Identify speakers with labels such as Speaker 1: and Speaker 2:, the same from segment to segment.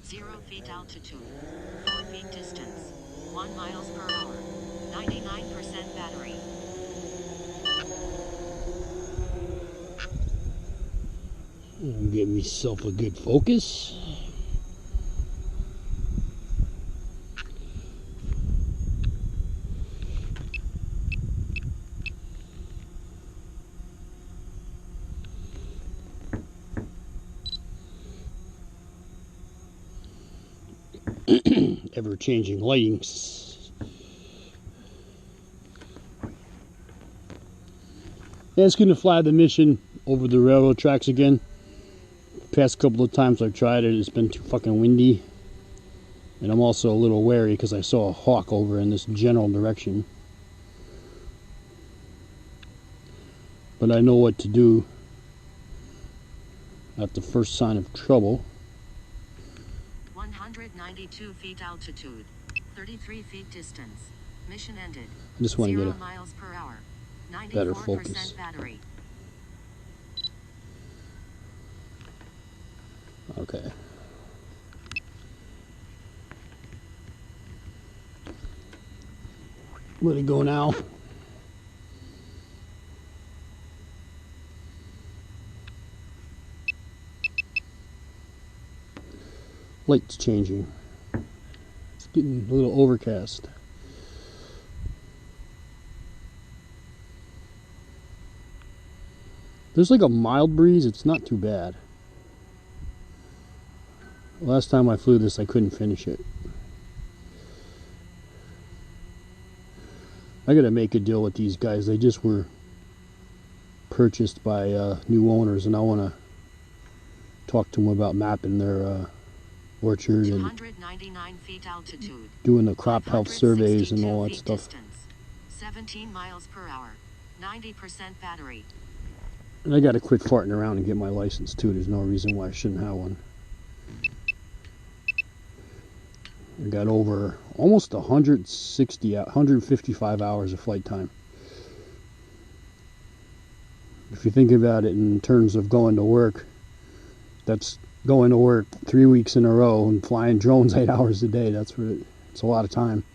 Speaker 1: 0 feet altitude, 4 feet distance, 1 miles per hour, 99% battery.
Speaker 2: Get myself a good focus. Ever-changing lighting. Yeah, it's going to fly the mission over the railroad tracks again. Past couple of times I've tried it, it's been too fucking windy. And I'm also a little wary because I saw a hawk over in this general direction. But I know what to do at the first sign of trouble.
Speaker 1: 192 feet altitude, 33 feet distance. Mission ended.
Speaker 2: I just want to get
Speaker 1: 0
Speaker 2: a
Speaker 1: miles per hour,
Speaker 2: better
Speaker 1: 94%
Speaker 2: focus.
Speaker 1: battery.
Speaker 2: Okay. Let it go now. Light's changing. It's getting a little overcast. There's like a mild breeze. It's not too bad. Last time I flew this, I couldn't finish it. I gotta make a deal with these guys. They just were purchased by new owners, and I want to talk to them about mapping their orchard and
Speaker 1: 299 feet altitude,
Speaker 2: doing the crop health surveys and all that stuff.
Speaker 1: Distance, 17 miles per hour, 90% battery.
Speaker 2: And I gotta quit farting around and get my license too. There's no reason why I shouldn't have one. I got over almost 155 hours of flight time. If you think about it in terms of going to work, that's going to work 3 weeks in a row and flying drones 8 hours a day. It's a lot of time.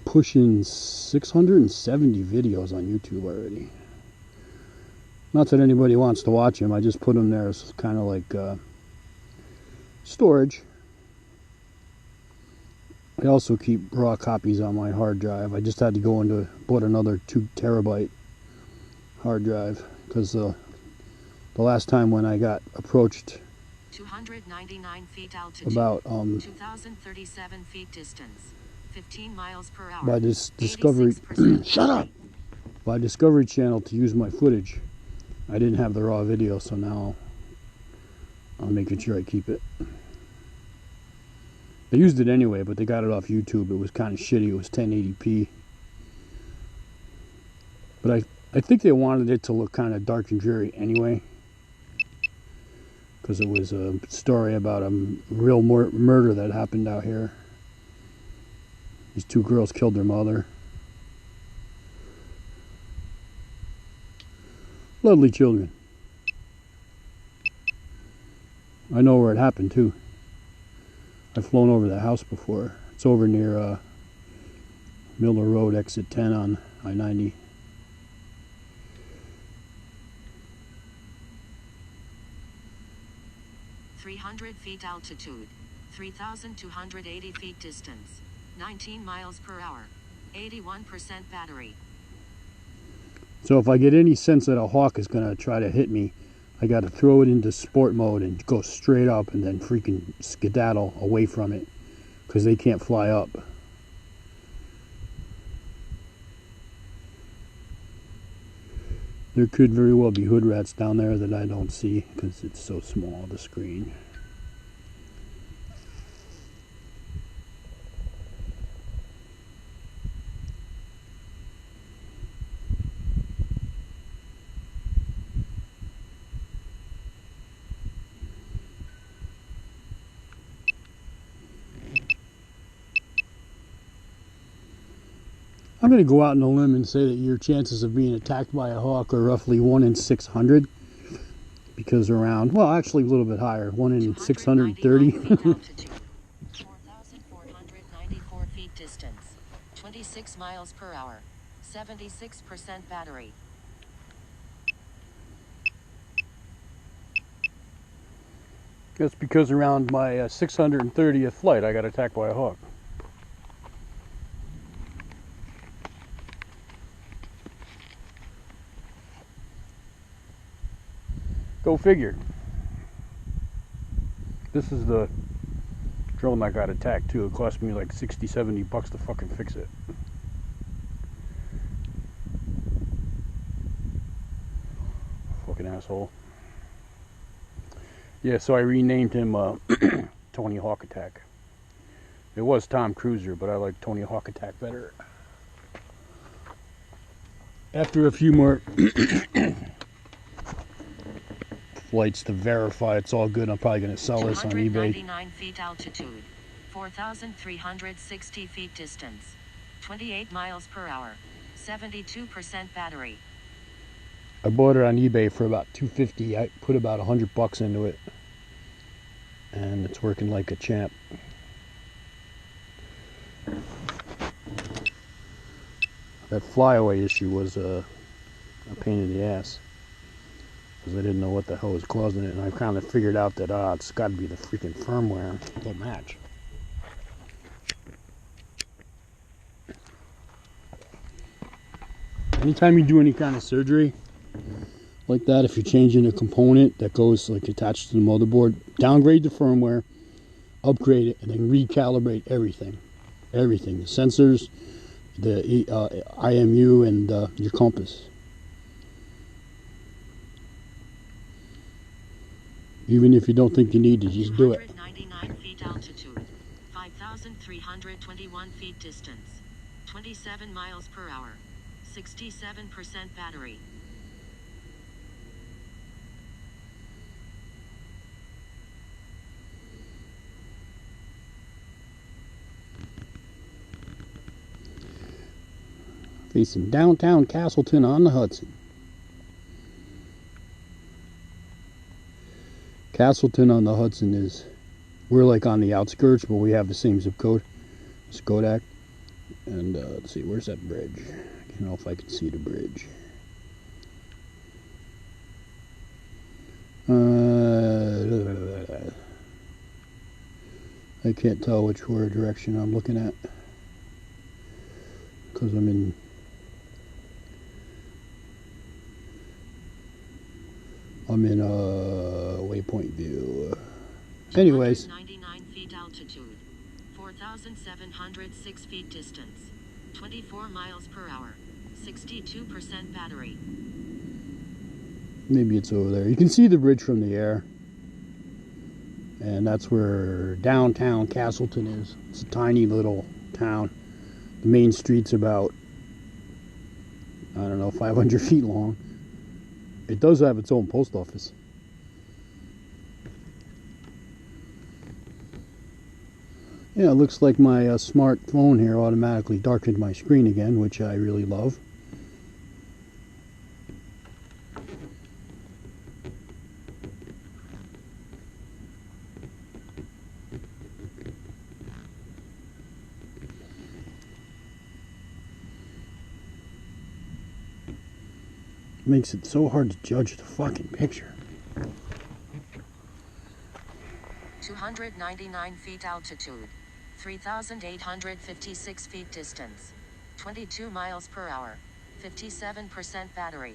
Speaker 2: Pushing 670 videos on YouTube already. Not that anybody wants to watch them. I just put them there as kind of like storage. I also keep raw copies on my hard drive. I just had to go into bought another 2 terabyte hard drive because the last time when I got approached
Speaker 1: 299 feet altitude,
Speaker 2: about
Speaker 1: 2037 feet distance, 15 miles per hour,
Speaker 2: by this Discovery shut up, by Discovery Channel to use my footage, I didn't have the raw video, so now I'm making sure I keep it. They used it anyway, but they got it off YouTube. It was kind of shitty. It was 1080p. But I think they wanted it to look kind of dark and dreary anyway, because it was a story about a real murder that happened out here. These 2 girls killed their mother. Lovely children. I know where it happened too. I've flown over the house before. It's over near Miller Road, exit 10 on I-90.
Speaker 1: .300 feet altitude, 3,280 feet distance, 19 miles per hour, 81% battery.
Speaker 2: So if I get any sense that a hawk is going to try to hit me, I got to throw it into sport mode and go straight up and then freaking skedaddle away from it because they can't fly up. There could very well be hood rats down there that I don't see because it's so small, the screen. I'm going to go out on a limb and say that your chances of being attacked by a hawk are roughly 1 in 600, because around, well, actually a little bit higher, one in 630.
Speaker 1: 4,494 feet distance. 26 miles per hour. 76% battery.
Speaker 2: That's because around my 630th flight, I got attacked by a hawk. Go figure. This is the drone that got attacked too. It cost me like 60, 70 bucks to fucking fix it. Fucking asshole. Yeah, so I renamed him Tony Hawk Attack. It was Tom Cruiser, but I like Tony Hawk Attack better. After a few more flights to verify it's all good, I'm probably going to sell this on eBay.
Speaker 1: 299 feet altitude. 4,360 feet distance. 28 miles per hour. 72% battery.
Speaker 2: I bought it on eBay for about $250. I put about $100 into it, and it's working like a champ. That flyaway issue was a pain in the ass, because I didn't know what the hell was causing it, and I kind of figured out that it's got to be the freaking firmware. Don't match. Anytime you do any kind of surgery like that, if you're changing a component that goes like attached to the motherboard, downgrade the firmware, upgrade it, and then recalibrate everything. Everything. The sensors, the IMU, and your compass. Even if you don't think you need to, just do it.
Speaker 1: 299 feet altitude. 5,321 feet distance. 27 miles per hour. 67% battery.
Speaker 2: Facing downtown Castleton on the Hudson. Castleton on the Hudson is, we're like on the outskirts, but we have the same zip code. It's Kodak. And let's see, where's that bridge? I don't know if I can see the bridge. I can't tell which direction I'm looking at, because I'm in waypoint view. Anyways,
Speaker 1: 99 feet altitude. 4,706 feet distance. 24 miles per hour. 62% battery.
Speaker 2: maybe it's over there. You can see the bridge from the air. And that's where downtown Castleton is. It's a tiny little town. The main street's about, I don't know, 500 feet long. It does have its own post office. Yeah, it looks like my smartphone here automatically darkened my screen again, which I really love. Makes it so hard to judge the fucking picture.
Speaker 1: 299 feet altitude. 3,856 feet distance. 22 miles per hour. 57% battery.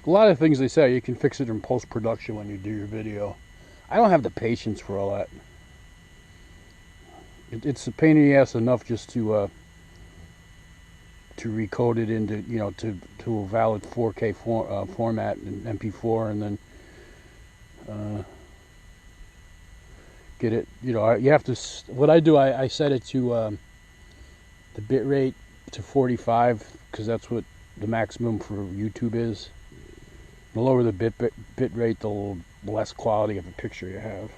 Speaker 2: A lot of things they say, you can fix it in post-production when you do your video. I don't have the patience for all that. It's a pain in the ass enough just to recode it into, you know, to a valid 4K format in MP4, and then get it, you know, you have to, what I do, I set it to the bit rate to 45, because that's what the maximum for YouTube is. The lower the bit rate, the less quality of a picture you have.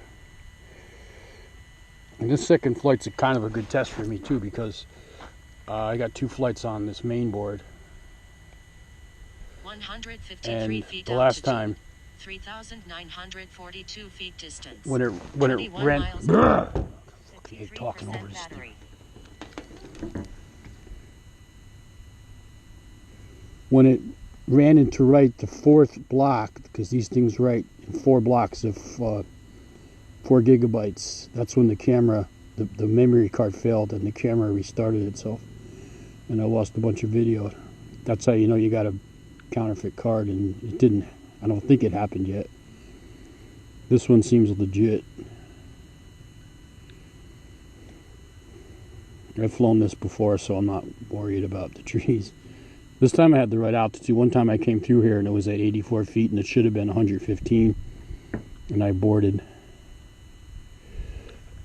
Speaker 2: And this second flight's kind of a good test for me too, because I got 2 flights on this main board.
Speaker 1: 153
Speaker 2: And
Speaker 1: feet
Speaker 2: the last
Speaker 1: altitude.
Speaker 2: time,
Speaker 1: 3,942 feet distance.
Speaker 2: when it
Speaker 1: 21
Speaker 2: ran,
Speaker 1: miles
Speaker 2: I
Speaker 1: per hour.
Speaker 2: hate talking over
Speaker 1: 53%
Speaker 2: this thing.
Speaker 1: battery.
Speaker 2: When it ran into write the 4th block, because these things write in 4 blocks of 4 gigabytes, that's when the camera, the memory card failed and the camera restarted itself, and I lost a bunch of video. That's how you know you got a counterfeit card, and it didn't. I don't think it happened yet. This one seems legit. I've flown this before, so I'm not worried about the trees. This time I had the right altitude. One time I came through here and it was at 84 feet and it should have been 115, and I boarded.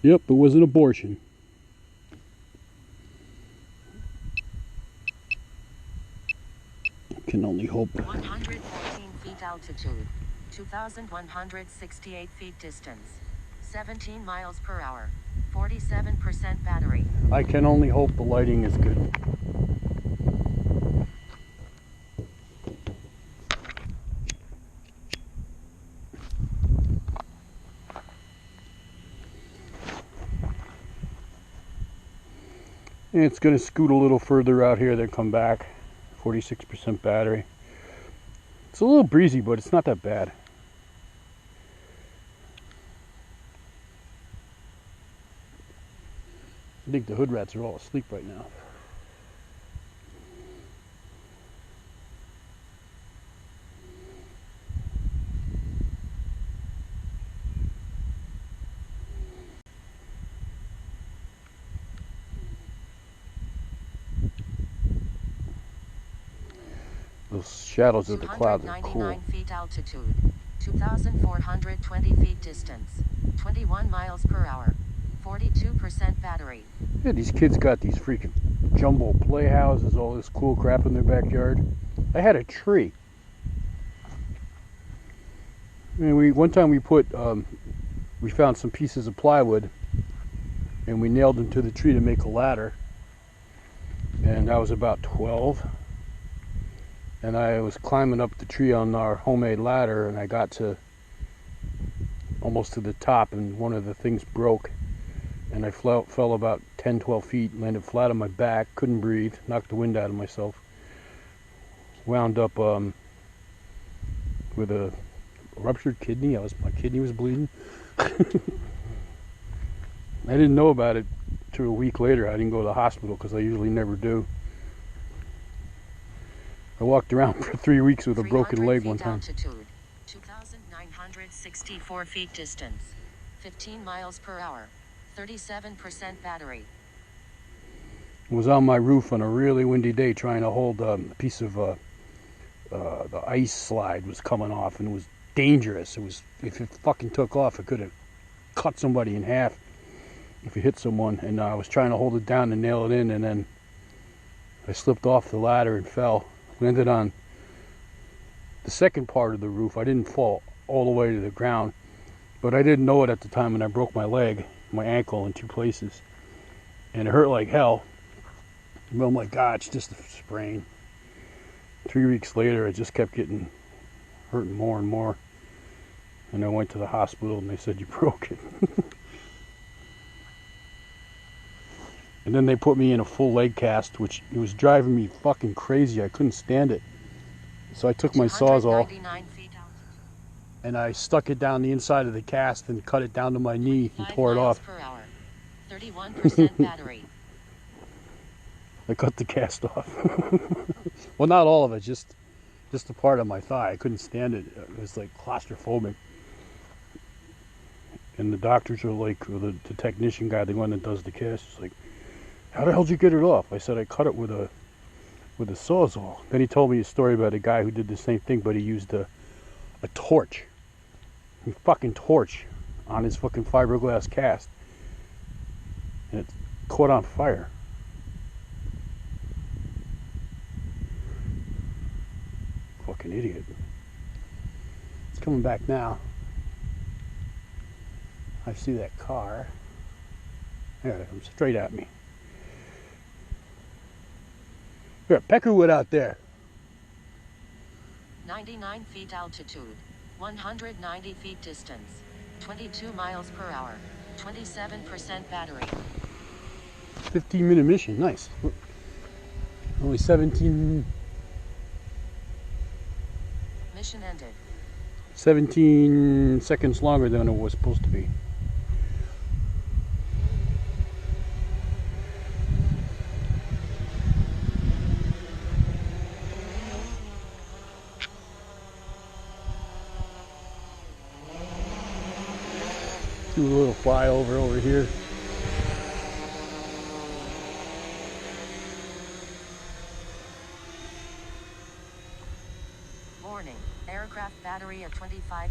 Speaker 2: Yep, it was an abortion. Can only hope.
Speaker 1: 114 feet altitude. 2,168 feet distance. 17 miles per hour. 47% battery.
Speaker 2: I can only hope the lighting is good. And it's going to scoot a little further out here, then come back. 46% battery. It's a little breezy, but it's not that bad. I think the hood rats are all asleep right now. Those shadows of the clouds are cool.
Speaker 1: 299 feet altitude. 2,420 feet distance. 21 miles per hour. 42% battery.
Speaker 2: Yeah, these kids got these freaking jumbo playhouses, all this cool crap in their backyard. I had a tree. And one time we found some pieces of plywood and we nailed them to the tree to make a ladder. And I was about 12. And I was climbing up the tree on our homemade ladder, and I got to almost to the top, and one of the things broke. And I fell about 10, 12 feet, landed flat on my back, couldn't breathe, knocked the wind out of myself. Wound up with a ruptured kidney. My kidney was bleeding. I didn't know about it till a week later. I didn't go to the hospital because I usually never do. I walked around for 3 weeks with a broken leg one time.
Speaker 1: Altitude. 2,964 feet distance. 15 miles per hour. 37% battery.
Speaker 2: I was on my roof on a really windy day trying to hold a piece of the ice slide was coming off, and it was dangerous. It was, if it fucking took off, it could have cut somebody in half if it hit someone. And I was trying to hold it down and nail it in, and then I slipped off the ladder and fell. Landed on the second part of the roof. I didn't fall all the way to the ground, but I didn't know it at the time, and I broke my leg, my ankle in 2 places, and it hurt like hell. But I'm like, God, it's just a sprain. 3 weeks later, it just kept hurting more and more, and I went to the hospital and they said, you broke it. And then they put me in a full leg cast, which it was driving me fucking crazy. I couldn't stand it. So I took my Sawzall and I stuck it down the inside of the cast and cut it down to my knee and tore it off.
Speaker 1: 31% battery.
Speaker 2: I cut the cast off. Well, not all of it, just a part of my thigh. I couldn't stand it. It was like claustrophobic. And the doctors are like, or the technician guy, the one that does the cast, is like, how the hell did you get it off? I said, I cut it with a Sawzall. Then he told me a story about a guy who did the same thing, but he used a torch. A fucking torch on his fucking fiberglass cast. And it caught on fire. Fucking idiot. It's coming back now. I see that car. There it comes straight at me. There's a peckerwood out there.
Speaker 1: 99 feet altitude, 190 feet distance, 22 miles per hour, 27% battery.
Speaker 2: 15-minute mission, nice. Only 17
Speaker 1: Mission ended.
Speaker 2: seconds longer than it was supposed to be. Do a little flyover over here.
Speaker 1: Warning, aircraft battery at 25%.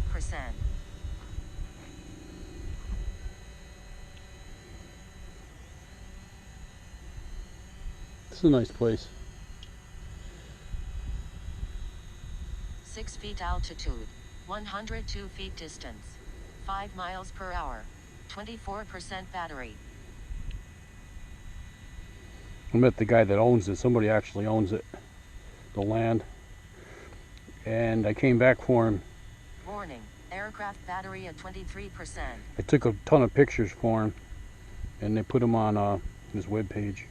Speaker 2: This is a nice place.
Speaker 1: 6 feet altitude, 102 feet distance, 5 miles per hour, 24% battery.
Speaker 2: I met the guy that owns it. Somebody actually owns it, the land. And I came back for him.
Speaker 1: Warning, aircraft battery at 23%.
Speaker 2: I took a ton of pictures for him, and they put them on his webpage.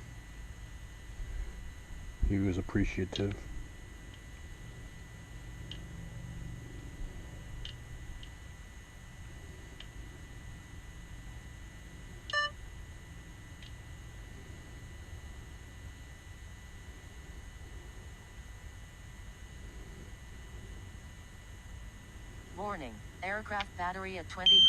Speaker 2: He was appreciative.
Speaker 1: Warning, aircraft battery at 20%.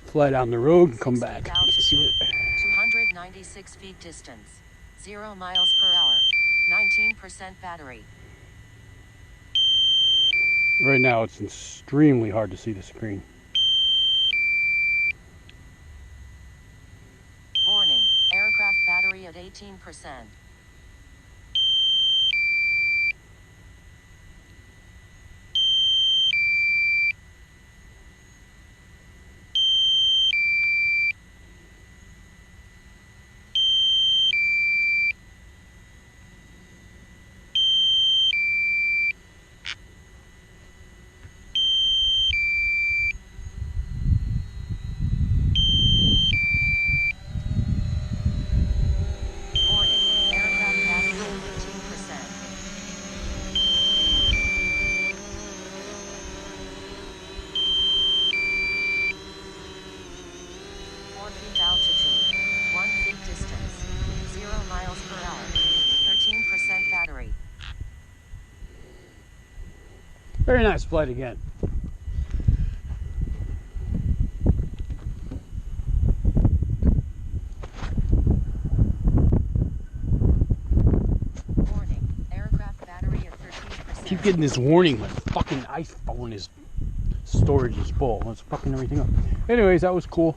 Speaker 2: Fly down the road and come
Speaker 1: 6
Speaker 2: back.
Speaker 1: feet
Speaker 2: See
Speaker 1: altitude,
Speaker 2: it.
Speaker 1: 296 feet distance, 0 miles per hour, 19% battery.
Speaker 2: Right now it's extremely hard to see the screen.
Speaker 1: Warning, aircraft battery at 18%. Warning, aircraft battery at 15%. 4 feet altitude, 1 feet distance, 0 miles per hour, 13% battery.
Speaker 2: Very nice flight again.
Speaker 1: Warning, aircraft battery at 13%.
Speaker 2: Keep getting this warning. My fucking iPhone is storage is full. It's fucking everything up. Anyways, that was cool.